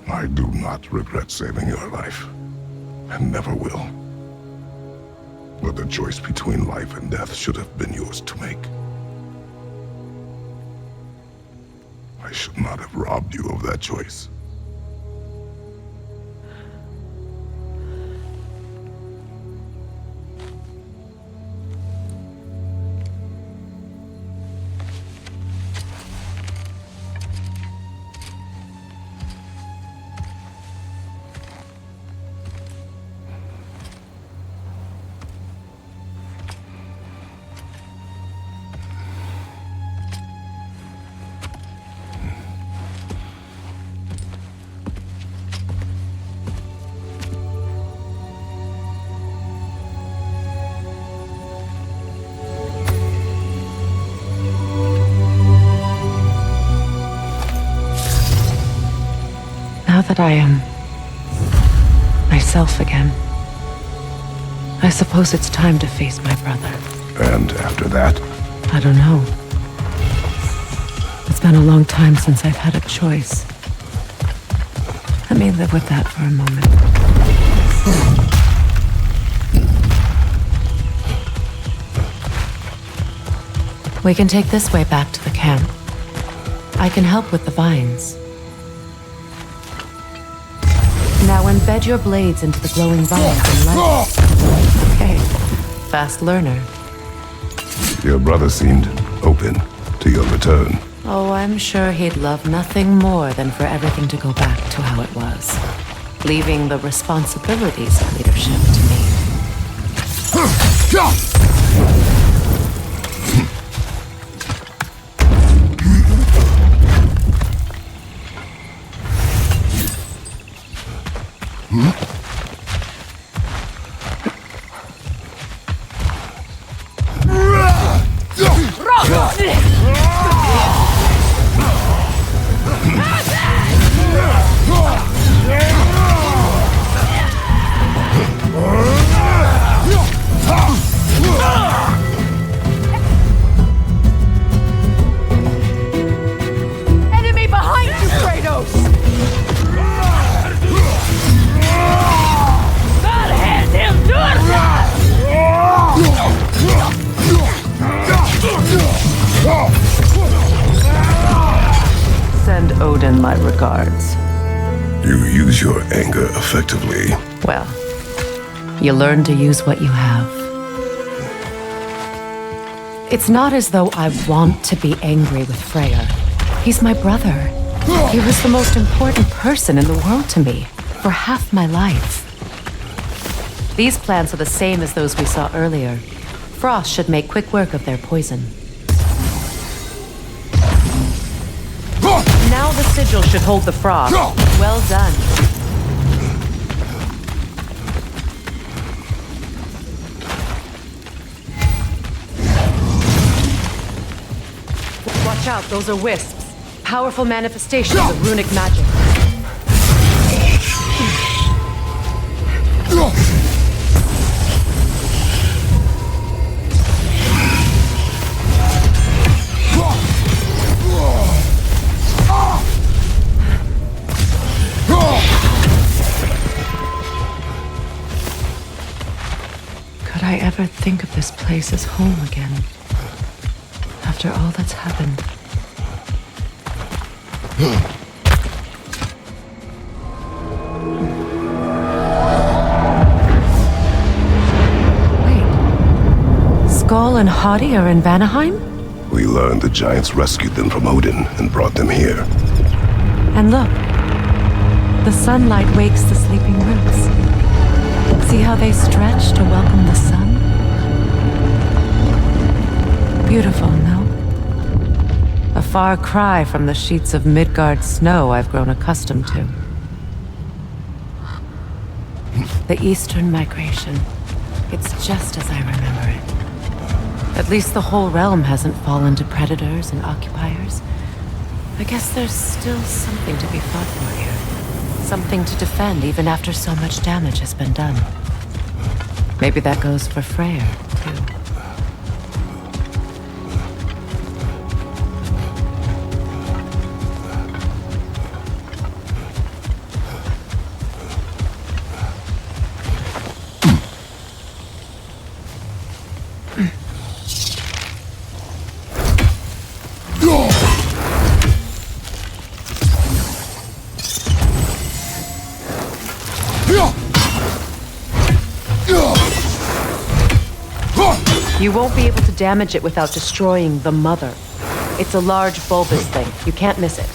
I do not regret saving your life, and never will. But the choice between life and death should have been yours to make. I should not have robbed you of that choice. Now that I am myself again, I suppose it's time to face my brother. And after that? I don't know. It's been a long time since I've had a choice. Let me live with that for a moment. We can take this way back to the camp. I can help with the vines. Now embed your blades into the glowing vines and let it. Okay, fast learner. Your brother seemed open to your return. Oh, I'm sure he'd love nothing more than for everything to go back to how it was, leaving the responsibilities of leadership to me. Enemy behind you, Kratos! God hand him to us! Send Odin my regards. You use your anger effectively. Well, you learn to use what you have. It's not as though I want to be angry with Freyr. He's my brother. He was the most important person in the world to me for half my life. These plants are the same as those we saw earlier. Frost should make quick work of their poison. Now the sigil should hold the frost. Well done. Watch out, those are wisps. Powerful manifestations of runic magic. Could I ever think of this place as home again? After all that's happened. Wait. Skull and Hati are in Vanaheim? We learned the giants rescued them from Odin and brought them here. And look. The sunlight wakes the sleeping roots. See how they stretch to welcome the sun? Beautiful, no? A far cry from the sheets of Midgard snow I've grown accustomed to. The Eastern migration. It's just as I remember it. At least the whole realm hasn't fallen to predators and occupiers. I guess there's still something to be fought for here. Something to defend even after so much damage has been done. Maybe that goes for Freyr, too. You won't be able to damage it without destroying the mother. It's a large bulbous thing. You can't miss it.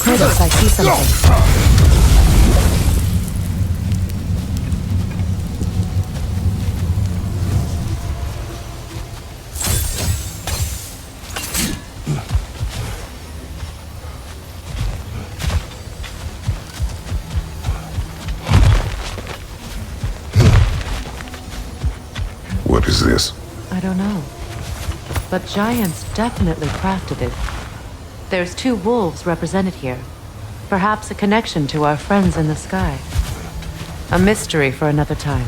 Kratos, I see something. What is this? I don't know. But giants definitely crafted it. There's 2 wolves represented here. Perhaps a connection to our friends in the sky. A mystery for another time.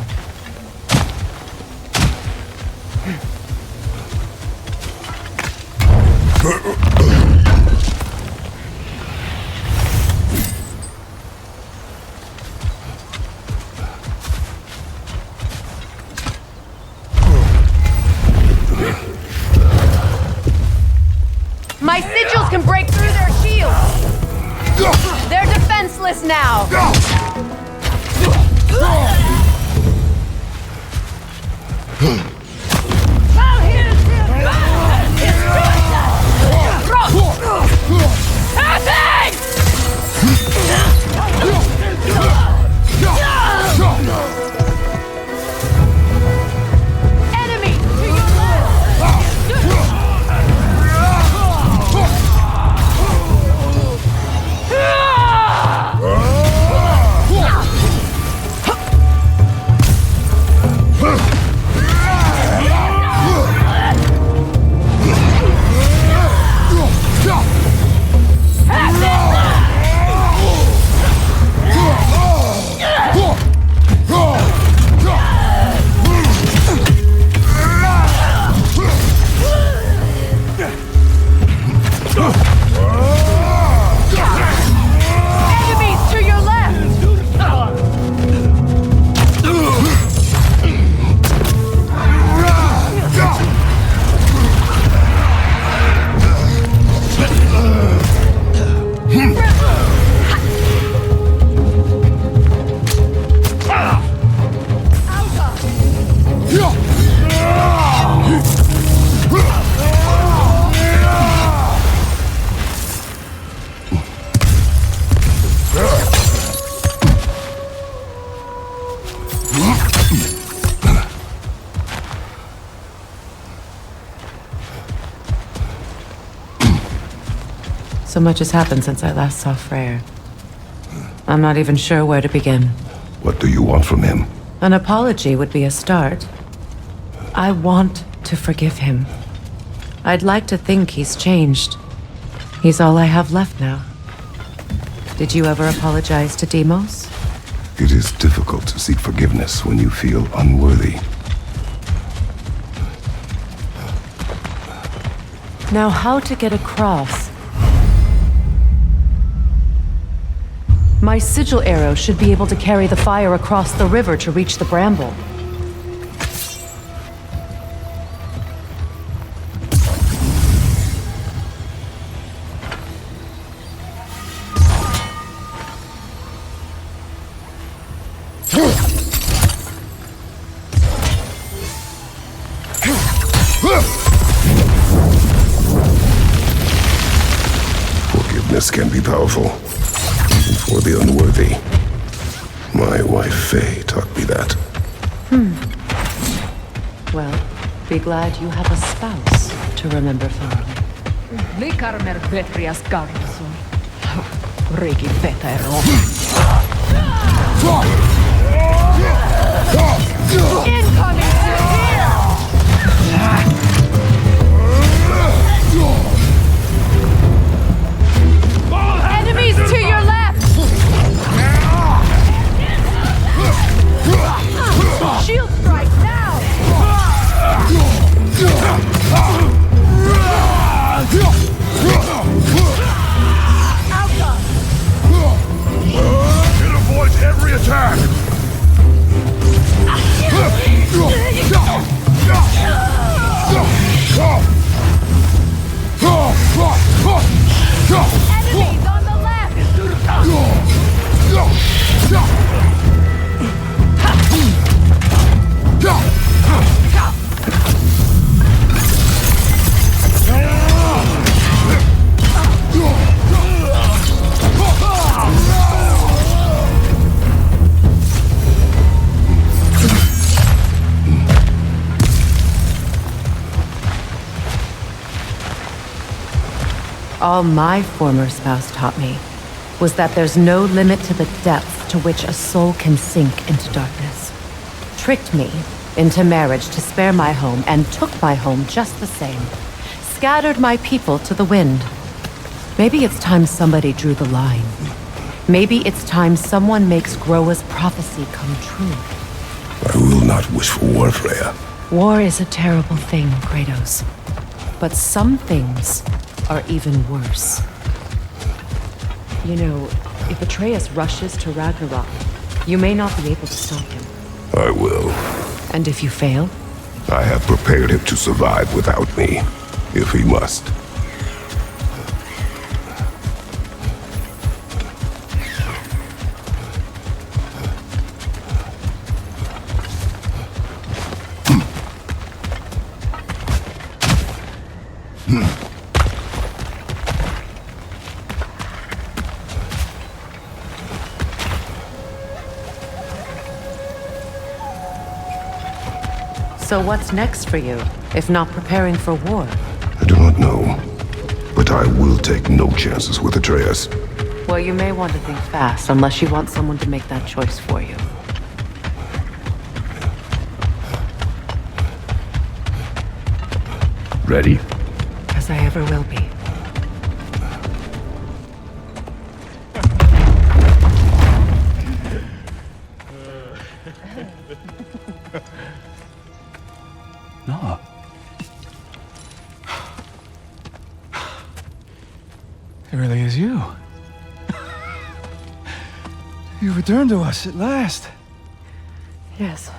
My sigils can break through their shields! They're defenseless now! Enemy to your So much has happened since I last saw Freyr. I'm not even sure where to begin. What do you want from him? An apology would be a start. I want to forgive him. I'd like to think he's changed. He's all I have left now. Did you ever apologize to Deimos? It is difficult to seek forgiveness when you feel unworthy. Now, how to get across? My sigil arrow should be able to carry the fire across the river to reach the bramble. Forgiveness can be powerful. For the unworthy. My wife Faye taught me that. Well, be glad you have a spouse to remember fondly. Likarmer vetrias garson. Riki vetero. Incoming here! Enemies to your left! Enemies on the left! All my former spouse taught me was that there's no limit to the depth to which a soul can sink into darkness. Tricked me into marriage to spare my home and took my home just the same. Scattered my people to the wind. Maybe it's time somebody drew the line. Maybe it's time someone makes Groa's prophecy come true. I will not wish for war, Freya. War is a terrible thing, Kratos. But some things are even worse. You know, if Atreus rushes to Ragnarok, you may not be able to stop him. I will. And if you fail? I have prepared him to survive without me, if he must. So what's next for you, if not preparing for war? I do not know, but I will take no chances with Atreus. Well, you may want to think fast, unless you want someone to make that choice for you. Ready? As I ever will be. No. It really is you. You returned to us at last. Yes.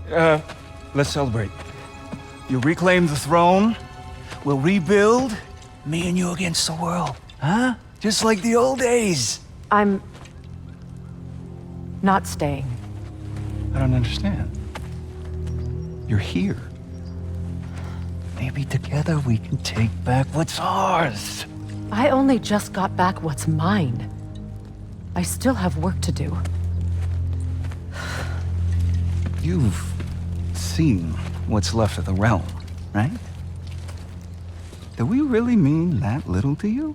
Let's celebrate. You reclaim the throne. We'll rebuild. Me and you against the world. Huh? Just like the old days. I'm not staying. I don't understand. You're here. Maybe together we can take back what's ours. I only just got back what's mine. I still have work to do. You've seen what's left of the realm, right? Do we really mean that little to you?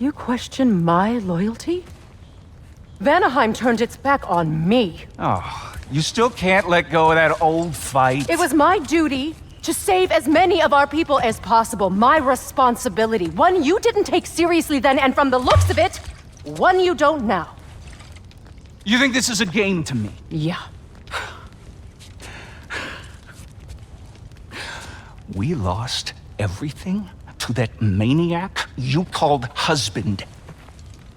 You question my loyalty? Vanaheim turned its back on me. Oh, you still can't let go of that old fight. It was my duty to save as many of our people as possible. My responsibility. One you didn't take seriously then, and from the looks of it, one you don't now. You think this is a game to me? Yeah. We lost everything to that maniac you called husband.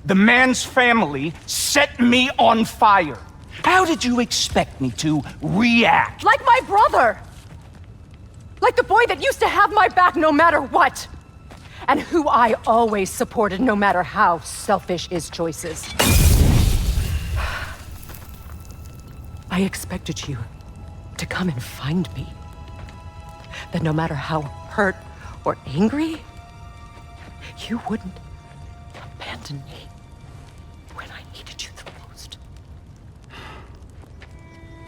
The man's family set me on fire. How did you expect me to react? Like my brother! Like the boy that used to have my back no matter what! And who I always supported no matter how selfish his choices. I expected you to come and find me. That no matter how hurt or angry, you wouldn't abandon me when I needed you the most.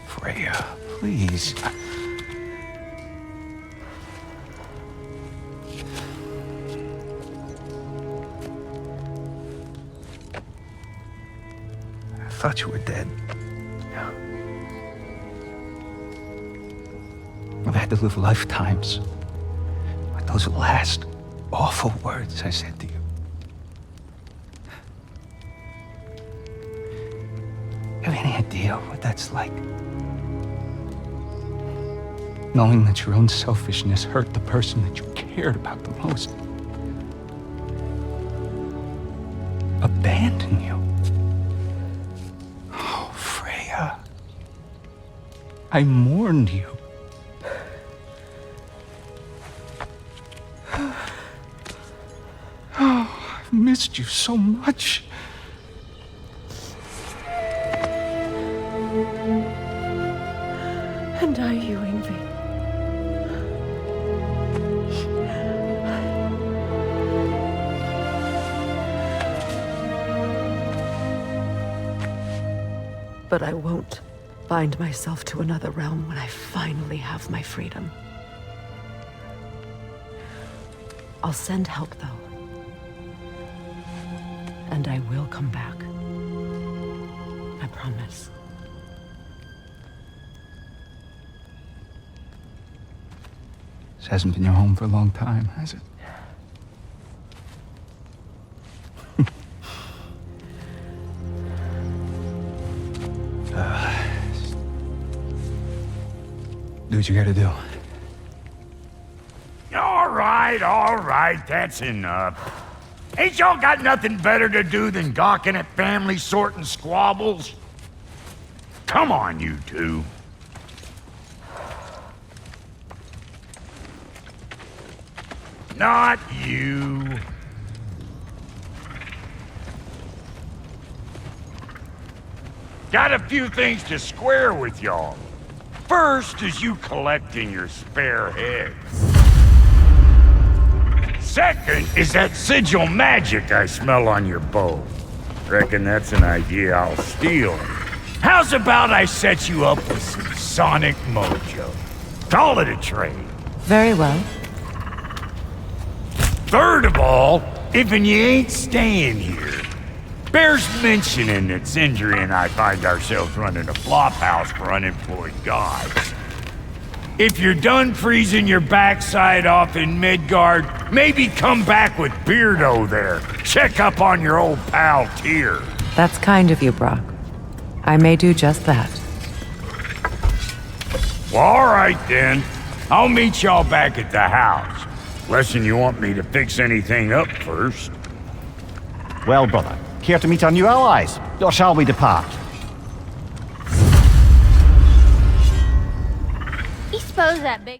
Freya, please. I thought you were dead. No. I've had to live lifetimes with those last awful words I said to you. You have any idea what that's like? Knowing that your own selfishness hurt the person that you cared about the most. Abandon you. Oh, Freya. I mourned you. missed you so much. And I you, Yngvi. But I won't bind myself to another realm when I finally have my freedom. I'll send help, though. And I will come back. I promise. This hasn't been your home for a long time, has it? Do what you gotta do. All right, that's enough. Ain't y'all got nothing better to do than gawking at family sorting squabbles? Come on, you two. Not you. Got a few things to square with y'all. First is you collecting your spare heads. Second is that sigil magic I smell on your bow. Reckon that's an idea I'll steal. How's about I set you up with some sonic mojo? Call it a trade. Very well. Third of all, if you ain't staying here, bears mentioning that Sindri and I find ourselves running a flop house for unemployed gods. If you're done freezing your backside off in Midgard, maybe come back with Beardo there. Check up on your old pal Tyr. That's kind of you, Brock. I may do just that. Well, all right then. I'll meet y'all back at the house. Unless you want me to fix anything up first. Well, brother, care to meet our new allies? Or shall we depart? He suppose that big